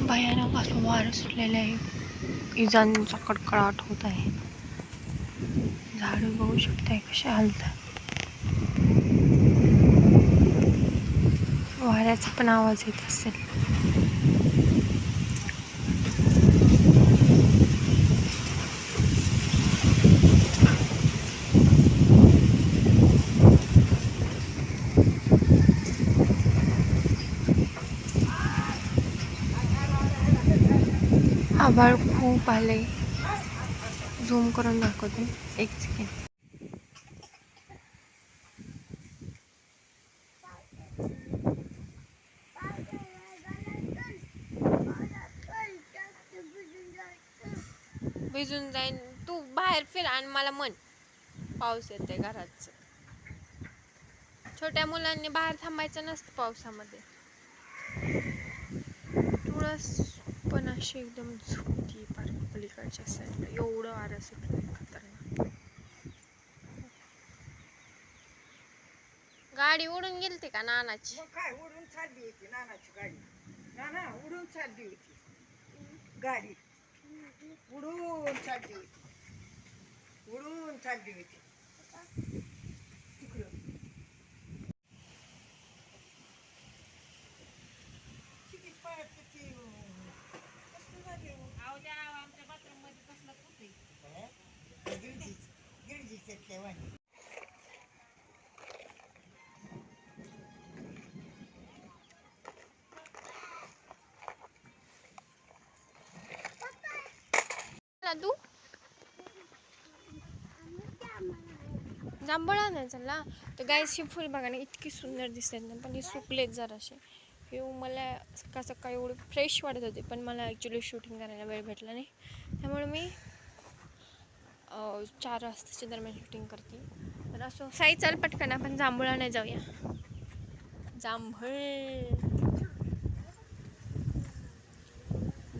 भयानक असं वारं सुटलेलं आहे, विजांचा कडकडाट होत आहे. झाडं बघू शकताय कशा हलतात. वाऱ्याचा पण आवाज येत असेल. आभाळ खूप आले. झूम करून दाखवते एक सेकंड. भिजून जाईन तू बाहेर फिर आणि मला म्हण पाऊस येते घरात. छोट्या मुलांनी बाहेर थांबायचं नसतं पावसामध्ये. तुळस पण अशी एकदम झुकती पार्क पलीकडच्या साईडला. एवढं वारं सुटलंय खतरनाक. गाडी उडून गेलती का नानाची? काय उडून चालली होती नानाची गाडी. नाना उडून चालली होती गाडी. उडून चालली होती. उडून चालली होती तिकडं. किती पायात किती कसं झाले. आमच्या बाथरूम मध्ये कसलं होते गिरजीचे ठेवानी. तू जांभळ आणायचं चला. तर गायची फुल बघा ना इतकी सुंदर दिसतात ना, पण हे सुकलेत जराशे. हे मला सकाळ सकाळी एवढे फ्रेश वाटत होते, पण मला ॲक्च्युली शूटिंग करायला वेळ भेटला नाही. त्यामुळे मी 4 वाजताच्या दरम्यान शूटिंग करते. तर असं साई चाल पटकन आपण जांभूळ आणायला जाऊया.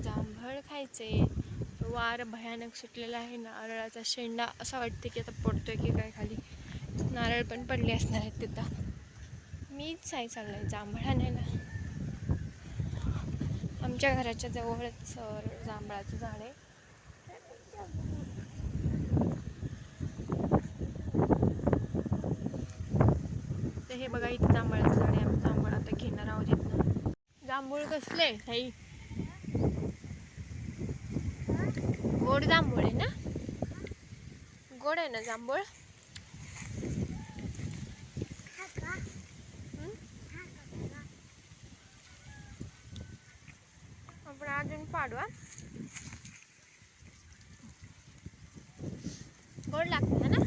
जांभळ खायचे. वार भयानक सुटलेला आहे. नारळाचा शेंडा असा वाटते की आता पडतोय की काय खाली. नारळ पण पडले असणार आहेत तिथं. मीच साई चाललाय जांभळ आणायला. आमच्या घराच्या जवळच जांभळाचं झाड आहे. तर हे बघा इथे जांभळाचं झाड आहे. आम्ही जांभळ आता घेणार आहोत इथनं. जांभूळ कसले साई? गोड जांभूळ आहे ना? गोड आहे ना जांभूळ? आपण अजून पाडवा. गोड लागते ना?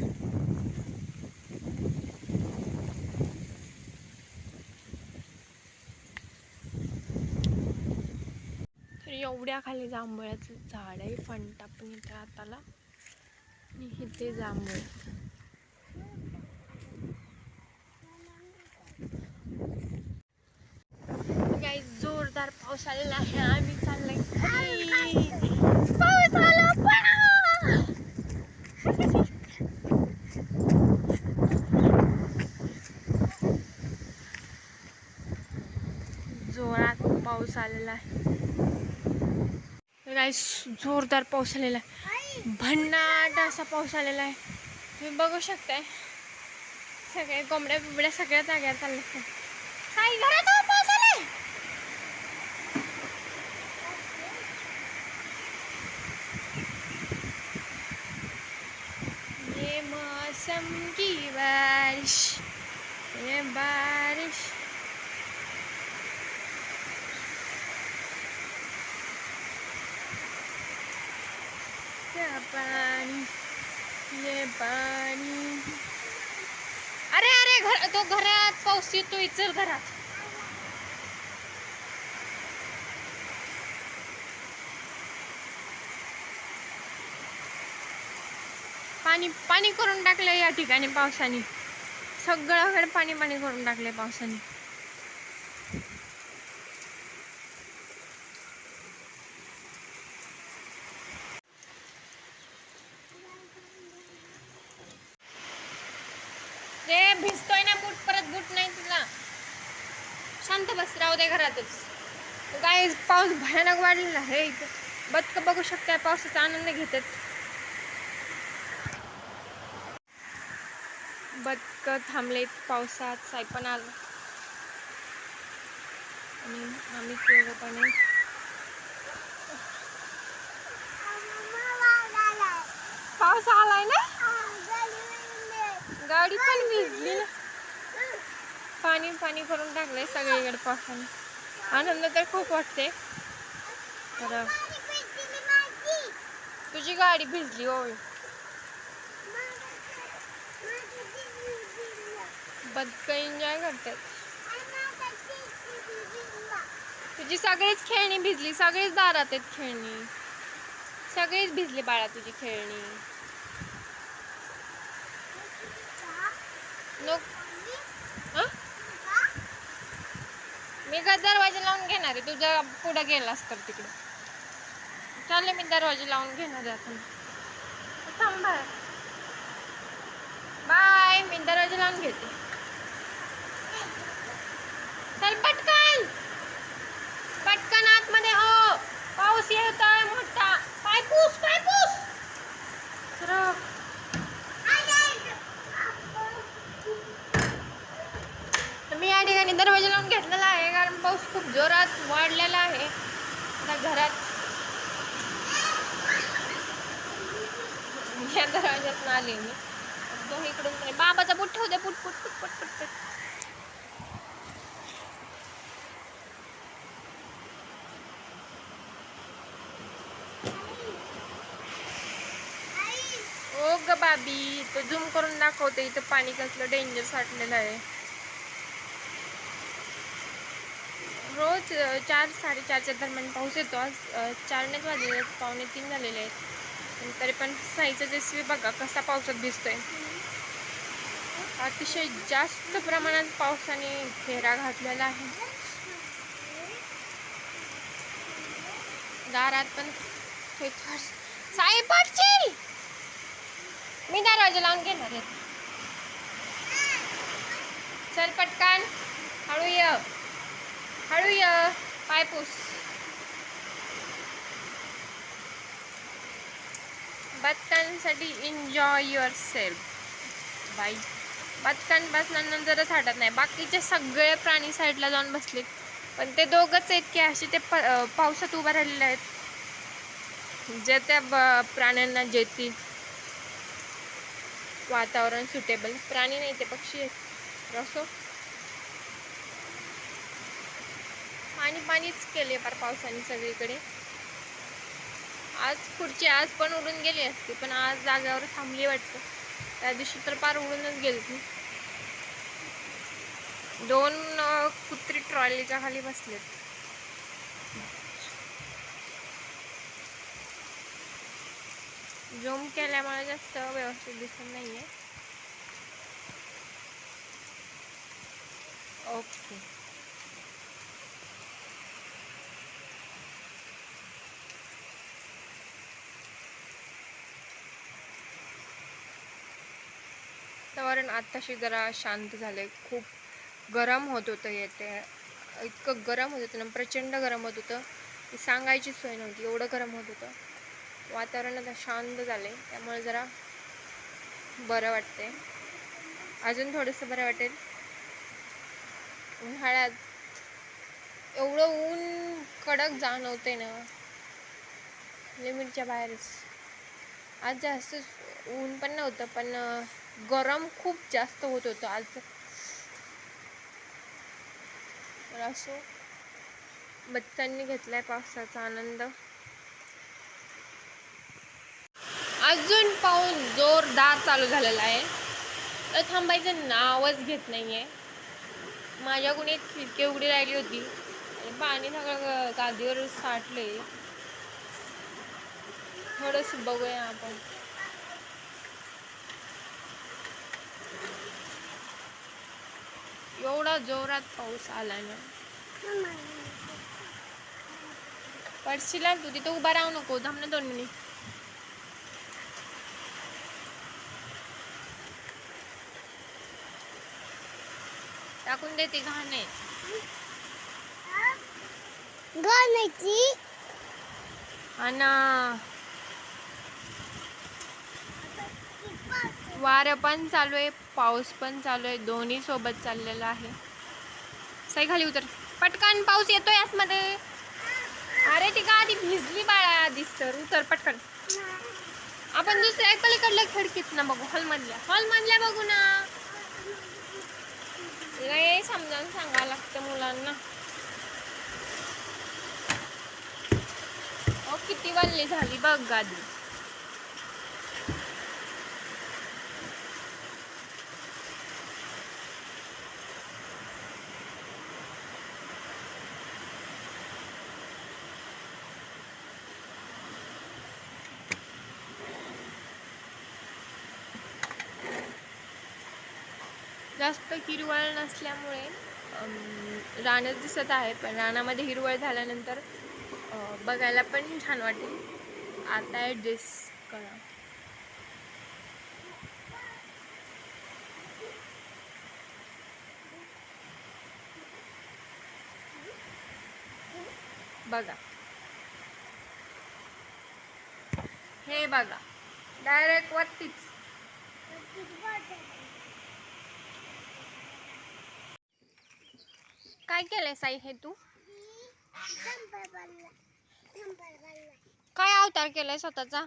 तर एवढ्या खाली जांभळाचं झाड आहे. फणटा पण इथे हाताला आणि इथे जांभूळ. काही जोरदार पाऊस आलेला आहे. आम्ही चाललंय खाली. पाऊस आला जोरात पाऊस आलेला आहे. काही जोरदार पाऊस आलेला आहे. भन्नाट असा पाऊस आलेला आहे. तुम्ही बघू शकताय. सगळे कोंबड्या बिबड्या सगळ्या जाग्यावर चालल्या. काही घरात पाऊस आलाय. ये मौसम की बारिश, ये बारिश. क्या पानी, ये पानी. अरे अरे तो घरात पाऊस येतोय. चल घरात. पाणी पाणी करून टाकलंय या ठिकाणी पावसाने. सगळ्याकडे पाणी पाणी करून टाकलंय पावसाने. रे भिजतोय ना बूट. परत बूट नाही तुला. शांत बस. राहू दे घरातच. काय पाऊस भयानक वाढलेला आहे इथं. बदकं बघू शकता पावसाचा आनंद घेतात. बदकं थांबलेत पावसात. साई पण आलं आणि आम्ही पूर्णपणे पाऊस आलाय ना. गाडी पण भिजली ना. पाणी पाणी करून टाकलंय सगळीकडे पावसाने. आनंद तर खूप वाटते. तर तुझी गाडी भिजली होय. बदकं एन्जॉय करतात. तुझी सगळीच खेळणी भिजली. सगळीच दारात आहेत खेळणी. सगळीच भिजली बाळा तुझी खेळणी. मी का दरवाजा लावून घेणार आहे. तुझा पुढे गेलास तर तिकडे चालले. मी दरवाजा लावून घेणार आहे आता. थांब बाहेर. बाय. मी दरवाजा लावून घेते. चल पटकन पटकन आतमध्ये हो. पाऊस येतोय मोठा. पाय पुस पाय पुस. मी या ठिकाणी दरवाजा लावून घेतलेला आहे कारण पाऊस खूप जोरात वाढलेला आहे. आता घरात या दरवाज्यात आले मी. तो इकडून बाबाचा बुट ठेवू दे. Put put put put put put. ओ ग बाबी. तो झूम करून दाखवते इथं पाणी कसलं डेंजर साठलेलं आहे. रोज 4 साडेचारच्या दरम्यान पाऊस येतो. आज 4 नाही वाजले, 2:45 झालेले आहेत. तरी पण साईचा जेसीबी बघा कसा पावसात भिजतोय. अतिशय जास्त प्रमाणात पावसाने फेरा घातलेला आहे. दारात पण साई पडशील. मी दरवाजा लावून घेणार आहे. चल पटकन. हळू ये हळू ये. पाय पुस. बदकांसाठी एन्जॉय युअर सेल्फ बाई. बदकान बसल्यानंतरच हटत नाही. बाकीचे सगळे प्राणी साईडला जाऊन बसलेत. पण ते दोघंच आहेत की असे ते पावसात उभा राहिलेले आहेत. जे त्या प्राण्यांना जेतील वातावरण सुटेबल. प्राणी नाही ते पक्षी आहेत. असो पाणी पाणीच केले फार पावसाने सगळीकडे. आज पण उडून गेली असती पण आज जागेवर थांबली वाटतं. त्या दिवशी तर पार उडूनच गेली ती. 2 कुत्री ट्रॉलीच्या खाली बसलेत. झूम केल्यामुळे जास्त व्यवस्थित दिसत नाहीये. ओके. वातावरण आत्ताशी जरा शांत झालंय. खूप गरम होत होतं. येते इतकं गरम होत होतं ना. प्रचंड गरम होत होतं. सांगायची सोय नव्हती एवढं गरम होत होतं. वातावरण आता शांत झालंय त्यामुळे जरा बरं वाटतंय. अजून थोडंसं बरं वाटेल. उन्हाळ्यात एवढं ऊन कडक जाणवते ना. लिमिटच्या बाहेरच. आज जास्त ऊन पण नव्हतं पण गरम खूप जास्त होत होतं आज. असो बच्चांनी घेतलाय पावसाचा आनंद. अजून पाऊस जोरदार चालू झालेला आहे. तर थांबायचं नावच घेत नाहीये. माझ्याकडून एक खिडकी उघडी राहिली होती आणि पाणी सगळं गादीवर साठले. थोडंस बघूया आपण. एवढा जोरात पाऊस आला ना. पडशील तू. तिथं उभा राहू नको. थांब ना 2 मिनिट. टाकून देते घाण आहे. गाण्याची आणि वारं पण चालू आहे, पाऊस पण चालू आहे, दोन्ही सोबत चाललेला आहे. साई खाली उतर पटकन, पाऊस येतोय आतमध्ये. अरे ती का आधी भिजली बाळा, आधीच तर उतर पटकन. आपण दुसऱ्या पलीकडल्या खिडकीत ना बघू, हॉल मधल्या बघू ना. लय समजावून सांगावं लागतं मुलांना. किती वाजली झाली बघ गादी. जास्त हिरवळ नसल्यामुळे रानच दिसत आहे, पण रानामध्ये हिरवळ झाल्यानंतर बघायला पण छान वाटेल. आता ऍडजस्ट करा. बघा, हे बघा, डायरेक्ट वरतीच. काय केलंय साई हे तू? काय अवतार केलाय स्वतःचा?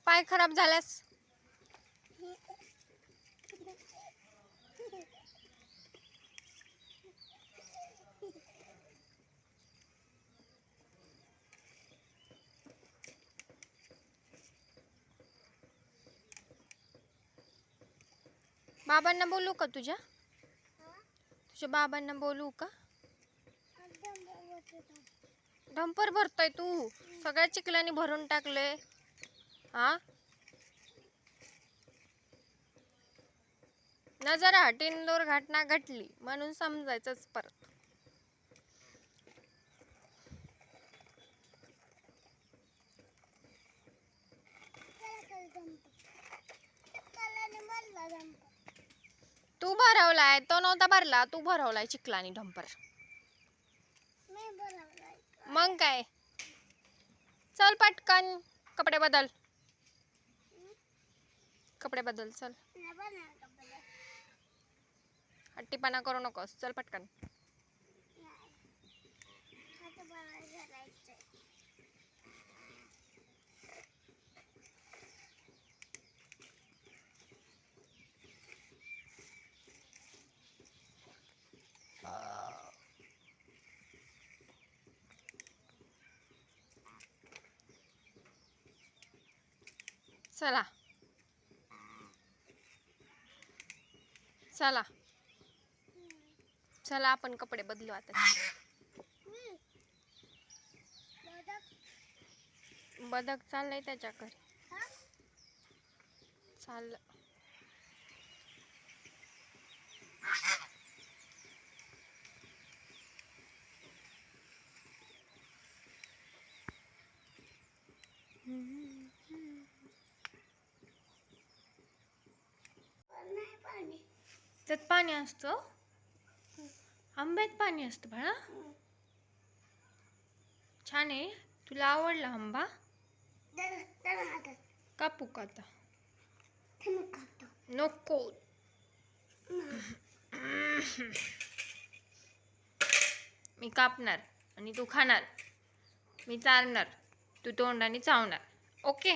पाय खराब झालास? बाबांना बोलू का तुझ्या बाबांना बोलू का? डंपर भरतोय तू? सगळ्या चिखलाने भरून टाकले. हा न जरा हटींदोर घटना घडली म्हणून समजायचंच परत. तू भरवलाय, तो नव्हता भरला, तू भरवलाय चिखलानी डंपर. मग काय, चल पटकन कपडे बदल, चल. हट्टीपणा करू नकोस, चल पटकन. चला चला चला, आपण कपडे बदलू आता. बदक चाललंय त्याच्याकडे, चाललं. त्यात पाणी असतं, आंब्यात पाणी असतं बाळा. छान आहे, तुला आवडला आंबा? कापू का आता? नको. मी कापणार आणि तू खाणार, मी चारणार, तू तोंडाने चावणार. ओके?